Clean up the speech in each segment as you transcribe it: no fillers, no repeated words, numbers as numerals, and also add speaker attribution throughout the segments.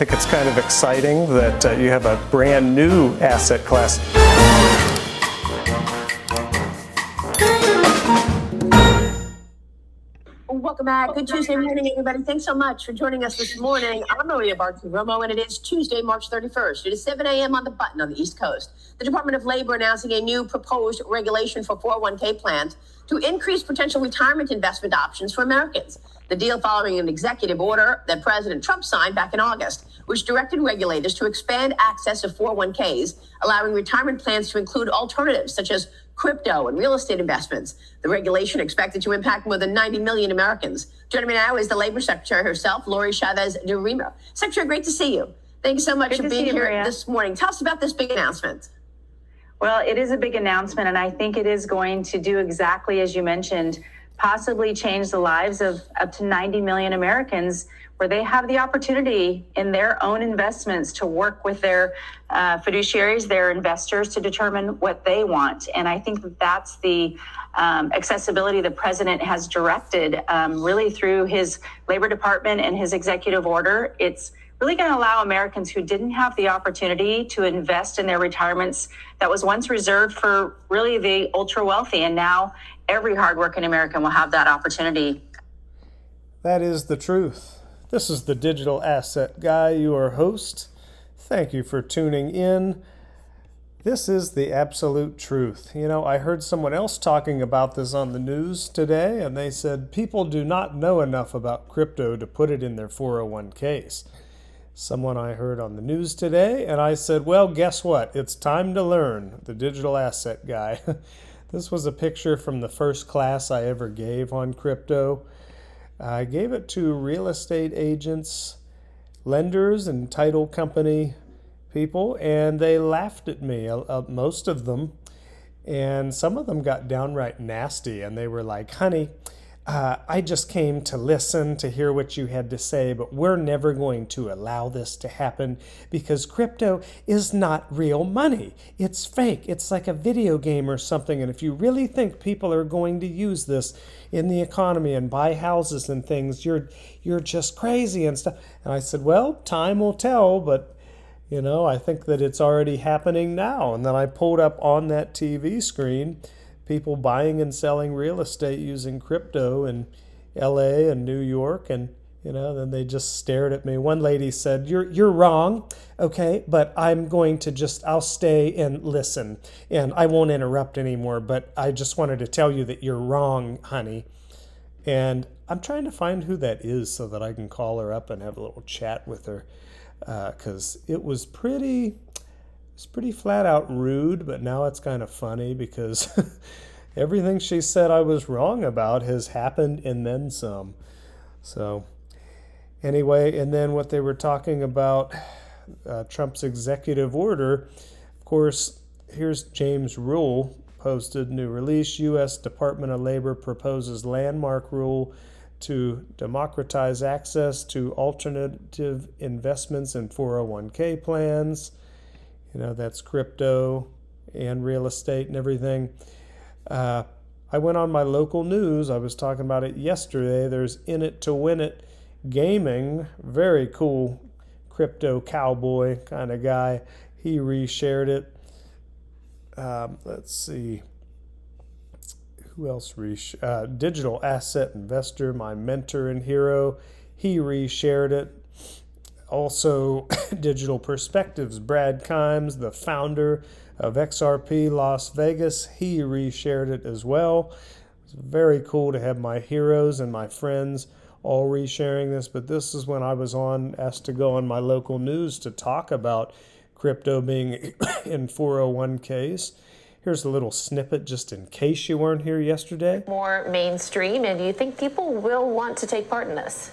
Speaker 1: think it's kind of exciting that you have a brand new asset class.
Speaker 2: Welcome back. Good Tuesday morning, everybody. Thanks so much for joining us this morning. I'm Maria Bartiromo, and it is Tuesday, March 31st. It is 7 a.m. on the button on the East Coast. The Department of Labor announcing a new proposed regulation for 401k plans to increase potential retirement investment options for Americans. The deal following an executive order that President Trump signed back in August, which directed regulators to expand access to 401ks, allowing retirement plans to include alternatives such as crypto and real estate investments. The regulation expected to impact more than 90 million Americans. Joining me now is the Labor Secretary herself, Lori Chavez de Rima. Secretary, great to see you. Thank you so much for being here this morning. Tell us about this big announcement.
Speaker 3: Well, it is a big announcement, and I think it is going to do exactly as you mentioned, possibly change the lives of up to 90 million Americans, where they have the opportunity in their own investments to work with their fiduciaries, their investors, to determine what they want. And I think that that's the accessibility the president has directed really through his Labor Department and his executive order. It's really going to allow Americans who didn't have the opportunity to invest in their retirements that was once reserved for really the ultra wealthy. And now every hardworking American will have that opportunity.
Speaker 1: That is the truth. This is the Digital Asset Guy, your host. Thank you for tuning in. This is the absolute truth. You know, I heard someone else talking about this on the news today, and they said people do not know enough about crypto to put it in their 401ks. Someone I heard on the news today, and I said, well, guess what? It's time to learn. The Digital Asset Guy. This was a picture from the first class I ever gave on crypto. I gave it to real estate agents, lenders, and title company people, and they laughed at me, most of them. And some of them got downright nasty, and they were like, honey, I just came to listen, to hear what you had to say, but we're never going to allow this to happen because crypto is not real money. It's fake. It's like a video game or something. And if you really think people are going to use this in the economy and buy houses and things, you're just crazy and stuff. And I said, well, time will tell, but you know, I think that it's already happening now. And then I pulled up on that TV screen people buying and selling real estate using crypto in LA and New York, and you know, then they just stared at me. One lady said, you're wrong, okay, but I'm going to I'll stay and listen, and I won't interrupt anymore, but I just wanted to tell you that you're wrong, honey. And I'm trying to find who that is so that I can call her up and have a little chat with her, because it was pretty flat out rude, but now it's kind of funny because everything she said I was wrong about has happened and then some. So anyway, and then what they were talking about, Trump's executive order, of course, here's James Rule posted, new release, U.S. Department of Labor proposes landmark rule to democratize access to alternative investments in 401k plans. You know, that's crypto and real estate and everything. I went on my local news. I was talking about it yesterday. There's In It to Win It Gaming. Very cool crypto cowboy kind of guy. He reshared it. Let's see. Who else Digital Asset Investor, my mentor and hero. He reshared it. Also, Digital Perspectives, Brad Kimes, the founder of XRP Las Vegas, he reshared it as well. It's very cool to have my heroes and my friends all resharing this, but this is when I was asked to go on my local news to talk about crypto being in 401ks. Here's a little snippet just in case you weren't here yesterday.
Speaker 4: More mainstream, and do you think people will want to take part in this?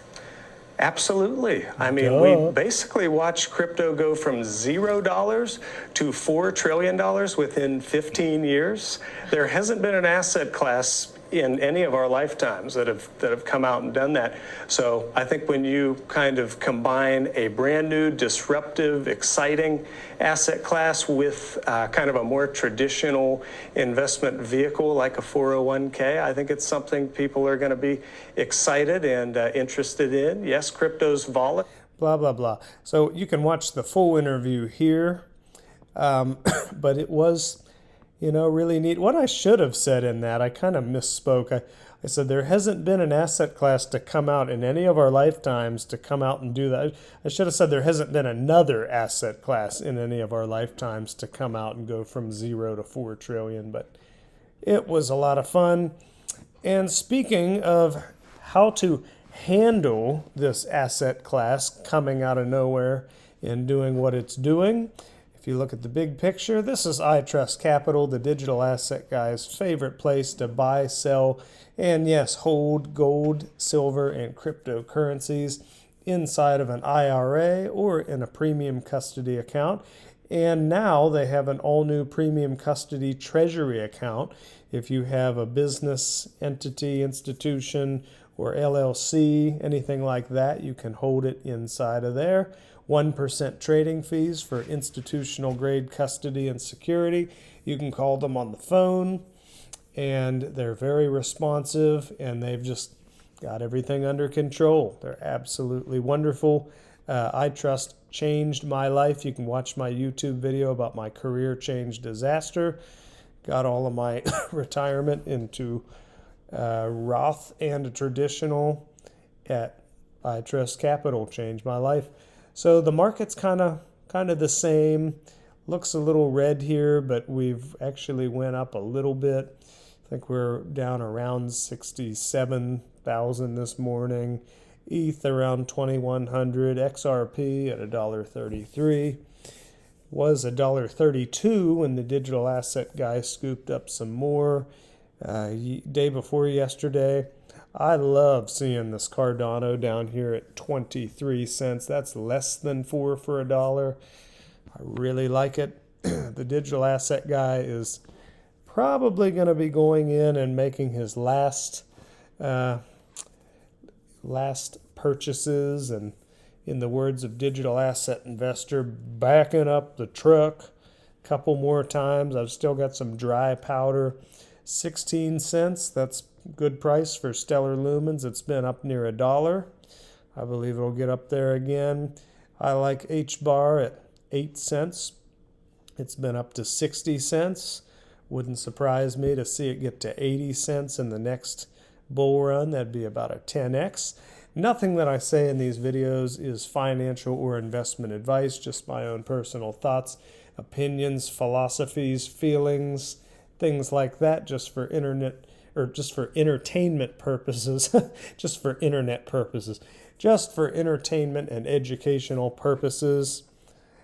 Speaker 1: Absolutely. I mean, we basically watched crypto go from $0 to $4 trillion within 15 years. There hasn't been an asset class in any of our lifetimes that have come out and done that. So I think when you kind of combine a brand new, disruptive, exciting asset class with kind of a more traditional investment vehicle like a 401k, I think it's something people are going to be excited and interested in. Yes, crypto's volatile. blah, blah, blah. So you can watch the full interview here. But it was, really neat. What I should have said in that, I kind of misspoke. I said there hasn't been an asset class to come out in any of our lifetimes to come out and do that. I should have said there hasn't been another asset class in any of our lifetimes to come out and go from 0 to 4 trillion. But it was a lot of fun. And speaking of how to handle this asset class coming out of nowhere and doing what it's doing, if you look at the big picture, this is ITRUSTCAPITAL, the digital asset guy's favorite place to buy, sell, and yes, hold gold, silver, and cryptocurrencies inside of an IRA or in a premium custody account. And now they have an all-new premium custody treasury account. If you have a business entity, institution, or LLC, anything like that, you can hold it inside of there. 1% trading fees for institutional grade custody and security. You can call them on the phone, and they're very responsive, and they've just got everything under control. They're absolutely wonderful. iTrust changed my life. You can watch my YouTube video about my career change disaster. Got all of my retirement into Roth and a traditional at ITRUSTCAPITAL. Changed my life. So the market's kind of the same. Looks a little red here, but we've actually went up a little bit. I think we're down around 67,000 this morning. ETH around 2,100. XRP at $1.33. Was $1.32 when the digital asset guy scooped up some more. Day before yesterday. I love seeing this Cardano down here at 23 cents. That's less than 4 for $1. I really like it. The digital asset guy is probably going to be going in and making his last purchases, and in the words of digital asset investor, backing up the truck a couple more times. I've still got some dry powder. 16 cents, that's good price for stellar lumens. It's been up near $1. I believe it'll get up there again. I like H-bar at 8 cents. It's been up to 60 cents. Wouldn't surprise me to see it get to 80 cents in the next bull run. That'd be about a 10x. Nothing that I say in these videos is financial or investment advice, just my own personal thoughts, opinions, philosophies, feelings, things like that, just for entertainment purposes, just for internet purposes, just for entertainment and educational purposes.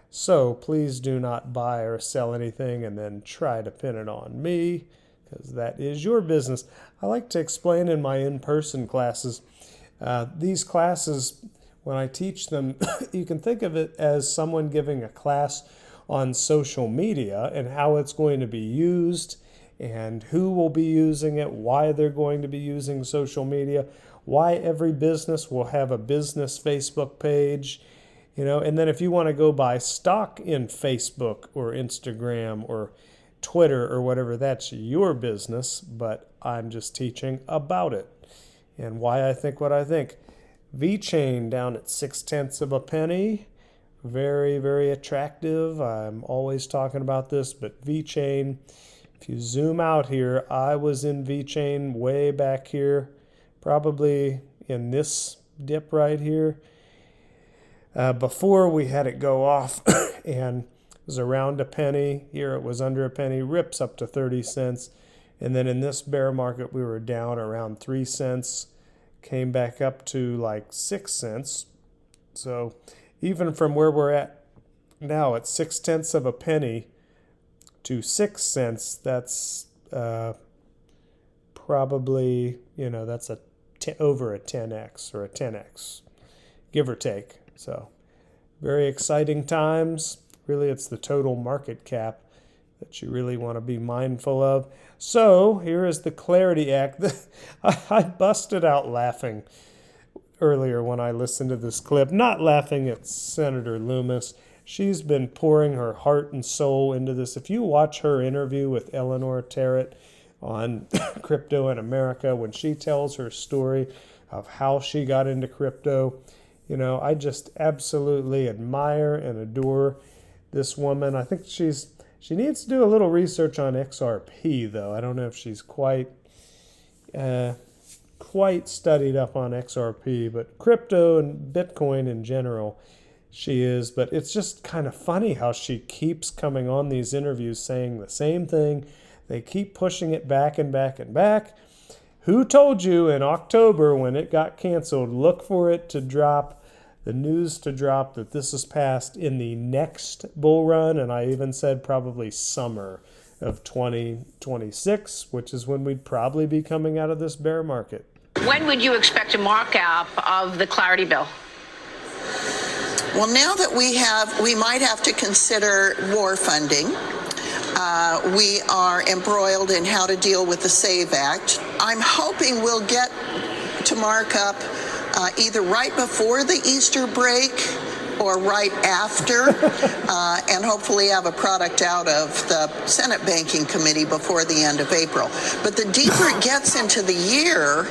Speaker 1: So please do not buy or sell anything and then try to pin it on me, because that is your business. I like to explain in my in-person classes. These classes, when I teach them, you can think of it as someone giving a class on social media and how it's going to be used and who will be using it, why they're going to be using social media, why every business will have a business Facebook page, and then if you want to go buy stock in Facebook or Instagram or Twitter or whatever, that's your business, but I'm just teaching about it and why I think what I think. VeChain down at 0.6 of a penny. Very, very attractive. I'm always talking about this, but VeChain, if you zoom out here, I was in VeChain way back here, probably in this dip right here. Before we had it go off and it was around a penny. Here it was under a penny, rips up to 30 cents. And then in this bear market, we were down around 3 cents, came back up to like 6 cents. So even from where we're at now at 0.6 of a penny to 6 cents, that's probably, that's over a 10x or a 10x, give or take. So very exciting times. Really, it's the total market cap that you really want to be mindful of. So here is the Clarity Act. I busted out laughing earlier when I listened to this clip, not laughing at Senator Loomis. She's been pouring her heart and soul into this. If you watch her interview with Eleanor Terrett on Crypto in America, when she tells her story of how she got into crypto, I just absolutely admire and adore this woman. I think she needs to do a little research on XRP, though. I don't know if she's quite studied up on XRP, but crypto and Bitcoin in general, she is. But it's just kind of funny how she keeps coming on these interviews saying the same thing. They keep pushing it back and back and back. Who told you in October when it got canceled, look for it to drop, the news to drop that this is passed in the next bull run? And I even said probably summer of 2026, which is when we'd probably be coming out of this bear market.
Speaker 2: When would you expect a markup of the Clarity Bill?
Speaker 5: Well, now that we might have to consider war funding. We are embroiled in how to deal with the SAVE Act. I'm hoping we'll get to mark up either right before the Easter break or right after, and hopefully have a product out of the Senate Banking Committee before the end of April. But the deeper it gets into the year,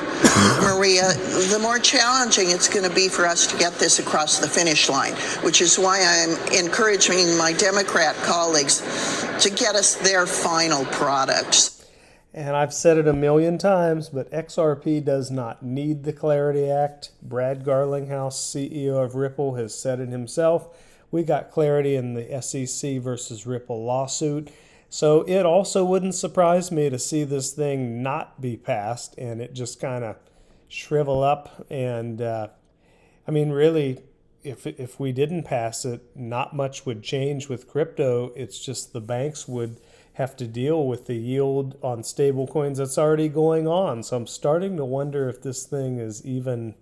Speaker 5: Maria, the more challenging it's going to be for us to get this across the finish line, which is why I'm encouraging my Democrat colleagues to get us their final products.
Speaker 1: And I've said it a million times, but XRP does not need the Clarity Act. Brad Garlinghouse, CEO of Ripple, has said it himself. We got clarity in the SEC versus Ripple lawsuit. So it also wouldn't surprise me to see this thing not be passed and it just kind of shrivel up. And really, if we didn't pass it, not much would change with crypto. It's just the banks would have to deal with the yield on stable coins that's already going on. So I'm starting to wonder if this thing is even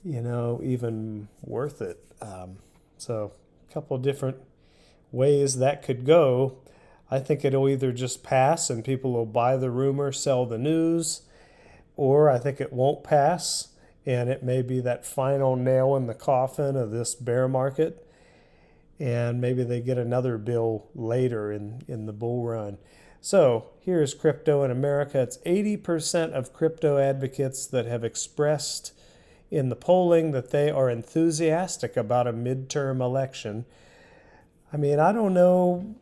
Speaker 1: worth it. So a couple of different ways that could go. I think it'll either just pass and people will buy the rumor, sell the news, or I think it won't pass and it may be that final nail in the coffin of this bear market. And maybe they get another bill later in the bull run. So here's crypto in America. It's 80% of crypto advocates that have expressed in the polling that they are enthusiastic about a midterm election. I don't know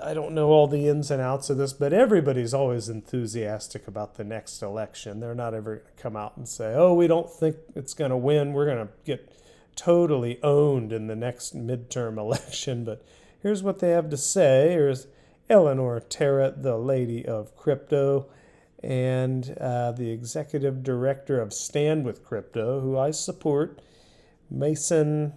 Speaker 1: all the ins and outs of this, but everybody's always enthusiastic about the next election. They're not ever going to come out and say, oh, we don't think it's going to win. We're going to get totally owned in the next midterm election. But here's what they have to say. Here's Eleanor Terrett, the lady of crypto, and the executive director of Stand With Crypto, who I support. Mason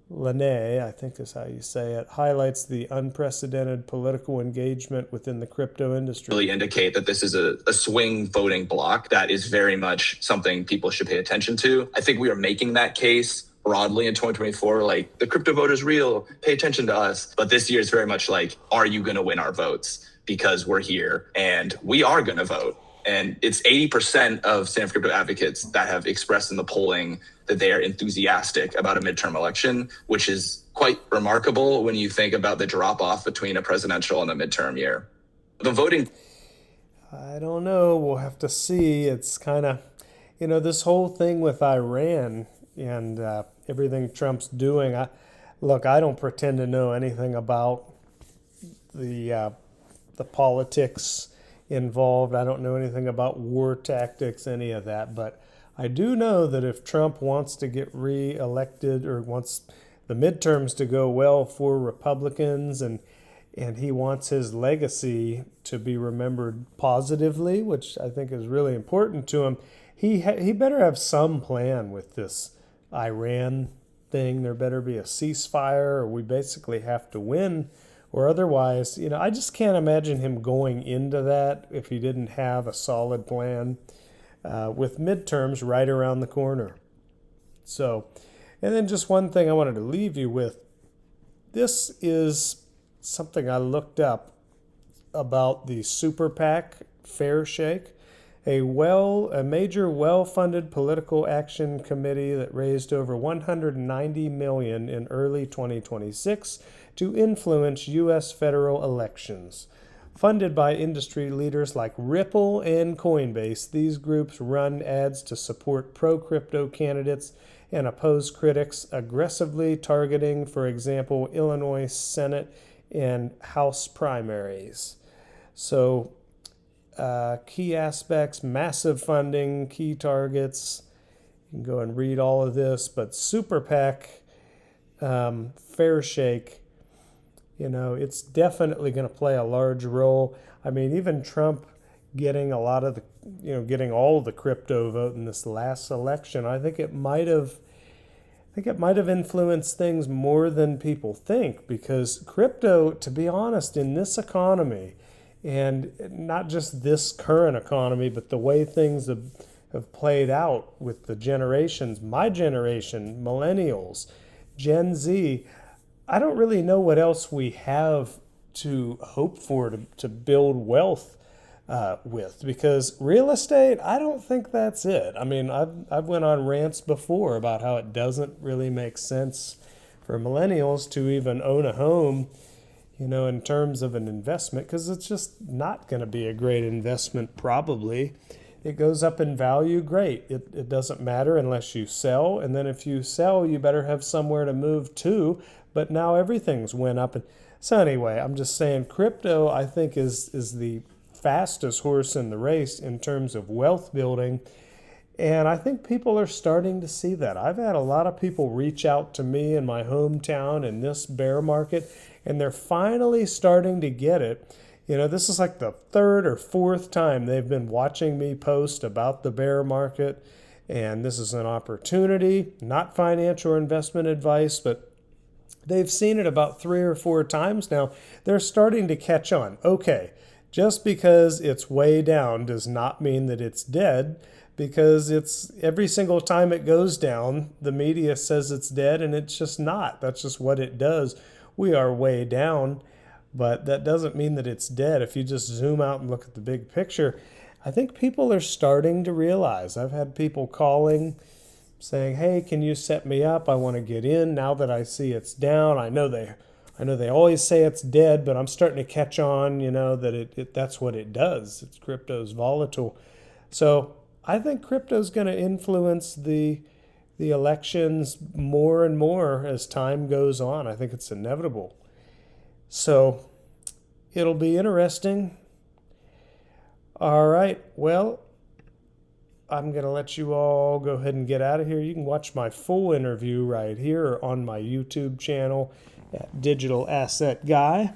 Speaker 1: Lene, I think is how you say it, highlights the unprecedented political engagement within the crypto industry.
Speaker 6: Really indicate that this is a swing voting bloc that is very much something people should pay attention to. I think we are making that case broadly in 2024, like the crypto vote is real, pay attention to us. But this year is very much like, are you going to win our votes? Because we're here and we are going to vote. And it's 80% of Stand For Crypto advocates that have expressed in the polling that they are enthusiastic about a midterm election, which is quite remarkable when you think about the drop off between a presidential and a midterm year. The voting.
Speaker 1: I don't know. We'll have to see. It's kind of, this whole thing with Iran and everything Trump's doing. I don't pretend to know anything about the politics involved. I don't know anything about war tactics, any of that. But I do know that if Trump wants to get reelected or wants the midterms to go well for Republicans and he wants his legacy to be remembered positively, which I think is really important to him, he better have some plan with this Iran thing. There better be a ceasefire, or we basically have to win, or otherwise, I just can't imagine him going into that if he didn't have a solid plan with midterms right around the corner. So, and then just one thing I wanted to leave you with. This is something I looked up about the Super PAC Fair Shake, a major well-funded political action committee that raised over $190 million in early 2026 to influence U.S. federal elections. Funded by industry leaders like Ripple and Coinbase, these groups run ads to support pro-crypto candidates and oppose critics aggressively targeting, for example, Illinois Senate and House primaries. So key aspects, massive funding, key targets. You can go and read all of this, but Super PAC, fair shake, it's definitely going to play a large role. I mean, even Trump getting a lot of getting all of the crypto vote in this last election, I think it might have influenced things more than people think, because crypto, to be honest, in this economy, and not just this current economy, but the way things have played out with the generations, my generation, millennials, Gen Z, I don't really know what else we have to hope for to build wealth with, because real estate, I don't think that's it. I mean, I've went on rants before about how it doesn't really make sense for millennials to even own a home, in terms of an investment, because it's just not going to be a great investment probably. It goes up in value, great. It doesn't matter unless you sell, and then if you sell, you better have somewhere to move to, but now everything's went up. And so anyway, I'm just saying crypto, I think, is the fastest horse in the race in terms of wealth building. And I think people are starting to see that. I've had a lot of people reach out to me in my hometown in this bear market, and they're finally starting to get it. This is like the third or fourth time they've been watching me post about the bear market. And this is an opportunity, not financial or investment advice, but they've seen it about 3 or 4 times now. They're starting to catch on. Okay, just because it's way down does not mean that it's dead, because it's every single time it goes down, the media says it's dead, and it's just not. That's just what it does. We are way down, but that doesn't mean that it's dead. If you just zoom out and look at the big picture, I think people are starting to realize. I've had people calling saying, hey, can you set me up? I want to get in now that I see it's down. I know they always say it's dead, but I'm starting to catch on, that that's what it does. It's crypto's volatile. So I think crypto's going to influence the elections more and more as time goes on. I think it's inevitable. So it'll be interesting. All right. Well, I'm going to let you all go ahead and get out of here. You can watch my full interview right here on my YouTube channel at Digital Asset Guy.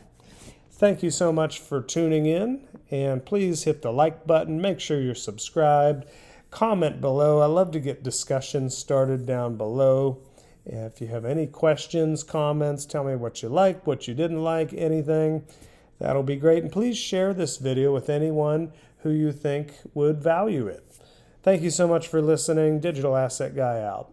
Speaker 1: Thank you so much for tuning in, and please hit the like button. Make sure you're subscribed. Comment below. I love to get discussions started down below. If you have any questions, comments, tell me what you liked, what you didn't like, anything. That'll be great. And please share this video with anyone who you think would value it. Thank you so much for listening. Digital Asset Guy out.